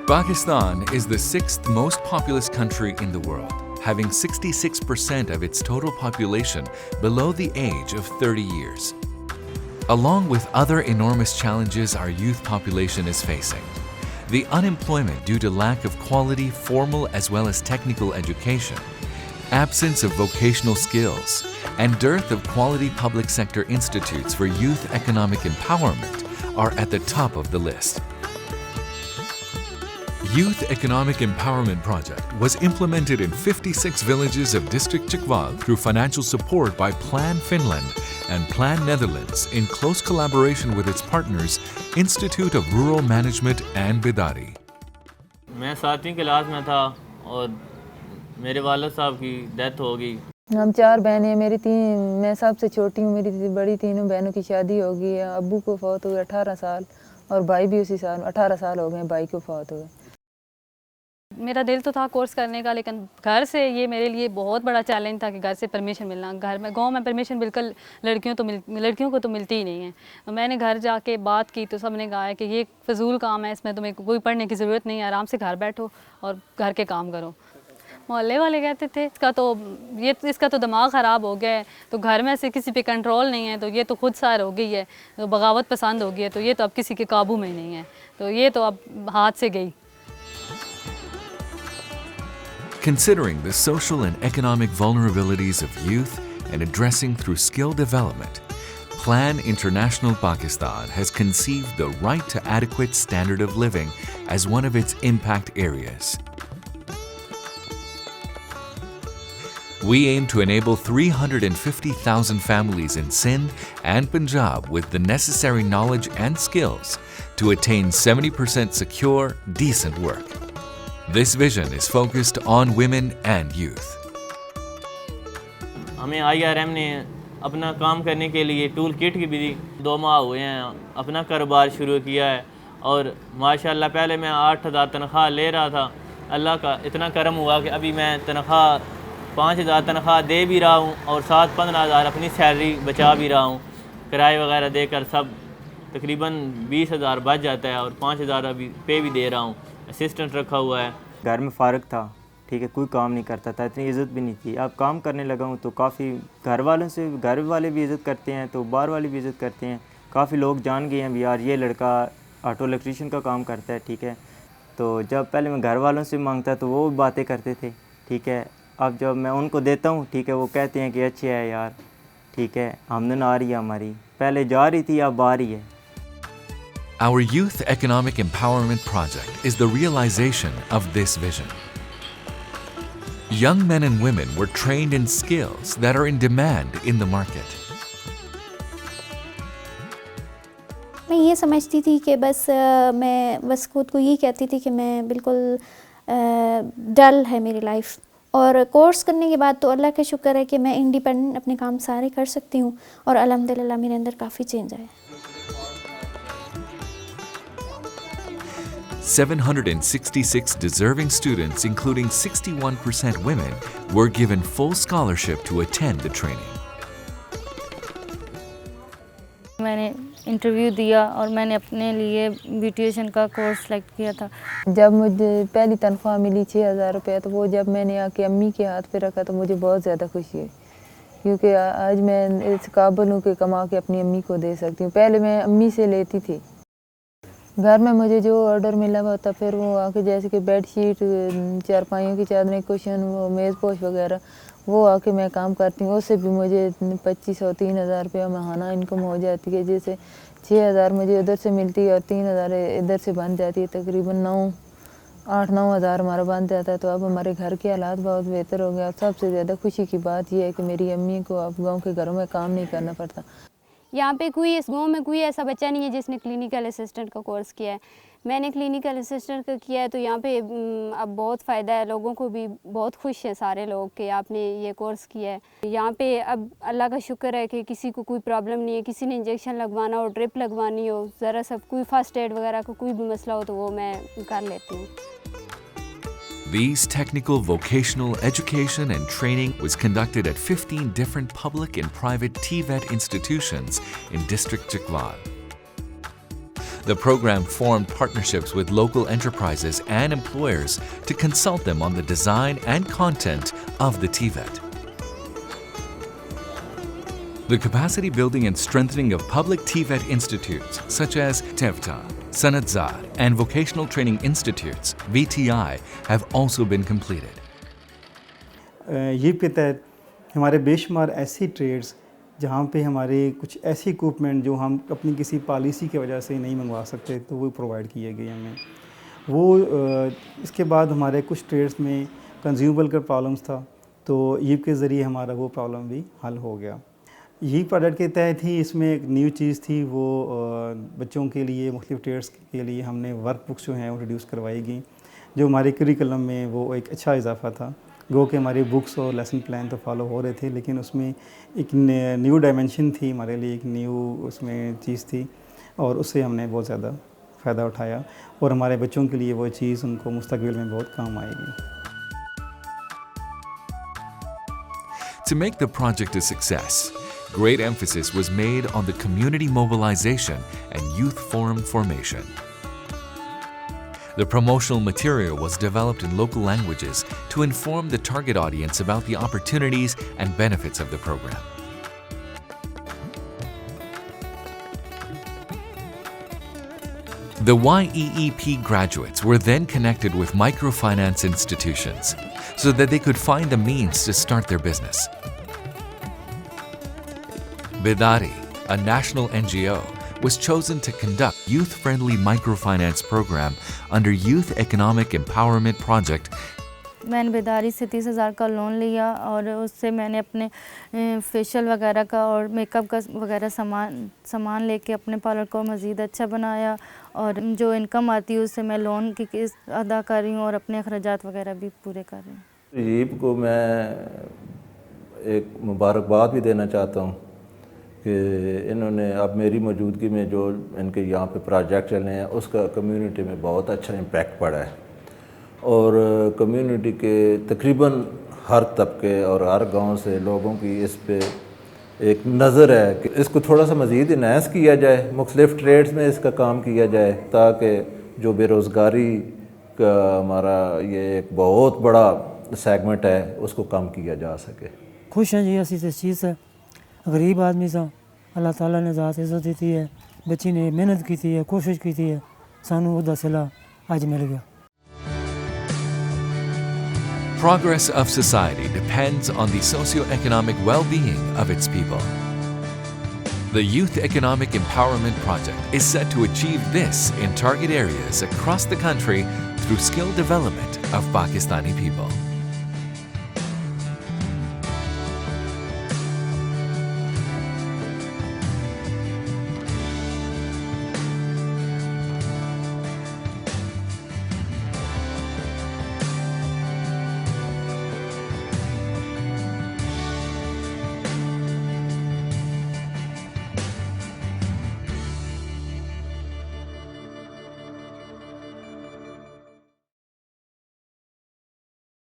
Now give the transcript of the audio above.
Pakistan is the sixth most populous country in the world, having 66% of its total population below the age of 30 years. Along with other enormous challenges our youth population is facing, the unemployment due to lack of quality formal as well as technical education, absence of vocational skills, and dearth of quality public sector institutes for youth economic empowerment are at the top of the list. Youth Economic Empowerment Project was implemented in 56 villages of District Chikwal through financial support by Plan Finland and Plan Netherlands in close collaboration with its partners, Institute of Rural Management and Bidari. मैं 7वीं class में था और मेरे वालिद साहब की death हो गई। हम 4 बहनें, मैं सबसे छोटी हूँ, मेरी बड़ी तीनों बहनों की शादी हो गई है। अब्बू को फौत हुए 18 साल और भाई भी उसी साल 18 साल हो गए भाई को फौत हुए। मेरा दिल तो था कोर्स करने का, लेकिन घर से ये मेरे लिए बहुत बड़ा चैलेंज था कि घर से परमिशन मिलना। गांव में परमिशन बिल्कुल लड़कियों को तो मिलती ही नहीं है। मैंने घर जाके बात की तो सबने कहा है कि ये फजूल काम है, इसमें तुम्हें कोई पढ़ने की ज़रूरत नहीं है, आराम से घर बैठो और घर के काम करो। मोहल्ले वाले कहते थे इसका तो दिमाग ख़राब हो गया है, तो घर में से किसी पे कंट्रोल नहीं है, तो ये तो खुद सार हो गई है, तो बगावत पसंद हो गई है, तो ये तो अब किसी के काबू में नहीं है, तो ये तो अब हाथ से गई। Considering the social and economic vulnerabilities of youth and addressing through skill development, Plan International Pakistan has conceived the right to adequate standard of living as one of its impact areas. We aim to enable 350,000 families in Sindh and Punjab with the necessary knowledge and skills to attain 70% secure, decent work. This vision is focused on women and youth. हमें IRM ने अपना काम करने के लिए tool kit की भी 2 माह हुए हैं, अपना कारोबार शुरू किया है और माशाल्लाह पहले मैं 8,000 तनख्वाह ले रहा था। अल्लाह का इतना करम हुआ कि अभी मैं तनख्वाह 5,000 तनख्वाह दे भी रहा हूँ और 7-15,000 अपनी सैलरी बचा भी रहा हूँ। किराए वगैरह देकर सब तकरीबन 20,000 बच जाता है और 5,000 अभी पे भी दे रहा हूँ। असिस्टेंट रखा हुआ है। घर में फ़ारग था, ठीक है, कोई काम नहीं करता था, इतनी इज़्ज़त भी नहीं थी। अब काम करने लगा हूँ तो काफ़ी घर वाले भी इज़्ज़त करते हैं, तो बाहर वाले भी इज़्ज़त करते हैं। काफ़ी लोग जान गए हैं भी यार ये लड़का ऑटो इलेक्ट्रीशियन का काम करता है, ठीक है। तो जब पहले मैं घर वालों से मांगता तो वो बातें करते थे, ठीक है। अब जब मैं उनको देता हूँ, ठीक है, वो कहते हैं कि अच्छे है यार, ठीक है, आमदन आ रही है हमारी, पहले जा रही थी अब आ रही है। Our Youth Economic Empowerment Project is the realization of this vision. Young men and women were trained in skills that are in demand in the market. मैं ये समझती थी कि मैं बस खुद को ये कहती थी कि मैं बिल्कुल डल है मेरी लाइफ, और कोर्स करने के बाद तो अल्लाह का शुक्र है कि मैं इंडिपेंडेंट अपने काम सारे कर सकती हूँ और अल्हम्दुलिल्लाह मेरे अंदर काफ़ी चेंज आया। 766 deserving students, including 61% women, were given full scholarship to attend the training. मैंने इंटरव्यू दिया और मैंने अपने लिए ब्यूटिशियन का कोर्स सेलेक्ट किया था। जब मुझे पहली तनख्वाह मिली 6,000 रुपये, तो वो जब मैंने आके अम्मी के हाथ पे रखा तो मुझे बहुत ज़्यादा खुशी हुई, क्योंकि आज मैं इस काबिल हूँ कि कमा के अपनी अम्मी को दे सकती हूँ। पहले मैं अम्मी से लेती थी। घर में मुझे जो ऑर्डर मिला हुआ था, फिर वो आके जैसे कि बेडशीट, चारपाइयों की चादरें, कुशन, वो मेज़ पोश वगैरह, वो आके मैं काम करती हूँ। उससे भी मुझे 2,500-3,000 रुपया महाना इनकम हो जाती है। जैसे 6,000 मुझे उधर से मिलती है और 3,000 इधर से बन जाती है, तकरीबन 8-9 हज़ार हमारा बन जाता है। तो अब हमारे घर के हालात बहुत बेहतर हो गए और सबसे ज़्यादा खुशी की बात यह है कि मेरी अम्मी को अब गाँव के घरों में काम नहीं करना पड़ता। यहाँ पे इस गांव में कोई ऐसा बच्चा नहीं है जिसने क्लिनिकल असिस्टेंट का कोर्स किया है। मैंने क्लिनिकल असिस्टेंट का किया है, तो यहाँ पे अब बहुत फ़ायदा है, लोगों को भी बहुत खुश है सारे लोग कि आपने ये कोर्स किया है। यहाँ पे अब अल्लाह का शुक्र है कि किसी को कोई प्रॉब्लम नहीं है, किसी ने इंजेक्शन लगवाना हो, ड्रिप लगवानी हो, ज़रा सब कोई फर्स्ट एड वगैरह का कोई भी मसला हो तो वो मैं कर लेती हूँ। These technical vocational education and training was conducted at 15 different public and private TVET institutions in District Chikwal. The program formed partnerships with local enterprises and employers to consult them on the design and content of the TVET. The capacity building and strengthening of public TVET institutes such as TEVTA, Sanatzar and Vocational Training Institutes (VTI) have also been completed. YIP के तहत हमारे बेशुमार ऐसी trades जहाँ पे हमारे कुछ ऐसे इक्विपमेंट जो हम अपनी किसी पॉलिसी की वजह से नहीं मंगवा सकते तो वो प्रोवाइड किए गए हमें। वो इसके बाद हमारे कुछ ट्रेड्स में कंज्यूमेबल का प्रॉब्लम्स था तो YIP के ज़रिए हमारा वो प्रॉब्लम भी हल हो गया। YIP प्रोजेक्ट के तहत ही इसमें एक न्यू चीज़ थी, वो बच्चों के लिए मुख्तलिफ ट्रेड्स के लिए हमने वर्क बुक्स जो हैं वो इंट्रोड्यूस करवाई गई, जो हमारे करिकुलम में वो एक अच्छा इजाफा था। गो कि हमारी बुक्स और लेसन प्लान तो फॉलो हो रहे थे, लेकिन उसमें एक न्यू डायमेंशन थी हमारे लिए, एक न्यू उसमें चीज़ थी और उससे हमने बहुत ज़्यादा फ़ायदा उठाया और हमारे बच्चों के लिए वो चीज़ उनको मुस्तकबिल में बहुत काम आएगी। To make the project a success, great emphasis was made on the community mobilization and youth forum formation. The promotional material was developed in local languages to inform the target audience about the opportunities and benefits of the program. The YEEP graduates were then connected with microfinance institutions so that they could find the means to start their business. Bidari, a national NGO, was chosen to conduct youth-friendly microfinance program under Youth Economic Empowerment Project. मैंने बेदारी से 30,000 का loan लिया और उससे मैंने अपने facial वगैरह का और मेकअप का वगैरह सामान लेके अपने पार्लर को मज़ीद अच्छा बनाया और जो इनकम आती है उससे मैं लोन की किस्त अदा कर रही हूँ और अपने अखराजात वगैरह भी पूरे कर रही हूँ। YIP को मैं एक मुबारकबाद भी देना चाहता हूँ कि इन्होंने अब मेरी मौजूदगी में जो इनके यहाँ पे प्रोजेक्ट चले हैं उसका कम्युनिटी में बहुत अच्छा इम्पैक्ट पड़ा है और कम्युनिटी के तकरीबन हर तबके और हर गांव से लोगों की इस पे एक नज़र है कि इसको थोड़ा सा मज़ीद इन्हांस किया जाए, मुख्तलिफ ट्रेड्स में इसका काम किया जाए ताकि जो बेरोज़गारी का हमारा ये एक बहुत बड़ा सेगमेंट है उसको कम किया जा सके। खुश हैं जी असी इस चीज़ से, गरीब आदमी सा अल्लाह ताला ने ज़ात इज़्ज़त दी है, बच्ची ने मेहनत की है, कोशिश की है, सानू उहदा सिला आज मिल गया। Progress of society depends on the socio-economic well-being of its people. The Youth Economic Empowerment Project is set to achieve this in target areas across the country through skill development of Pakistani people.